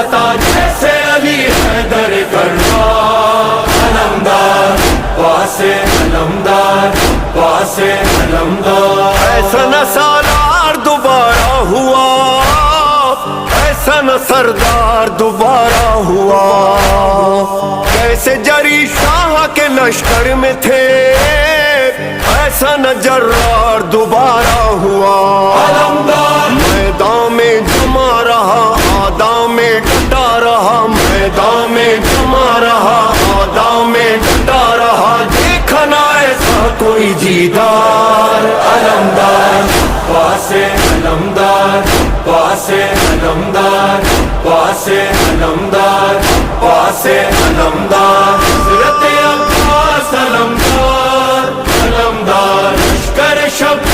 فتا جیسے علی حیدر کرار، علمدار پاسے علمدار پاسے علمدار. ایسا نہ سالار دوبارہ ہوا، ایسا نہ سردار دوبارہ ہوا، کیسے جری شاہ کے لشکر میں تھے ایسا نہ جرار دوبارہ ہوا. علمدار میدان میں جمع رہا آدام میں ڈٹا رہا، میدان میں جمع رہا آدام میں ڈٹا رہا، دیکھا نہ ایسا کوئی جیدار. علمدار پاسے علمدار پاسے علمدار پاسے علمدار پاسے علمدار. حضرت عباس علمدار علمدار لشکر شب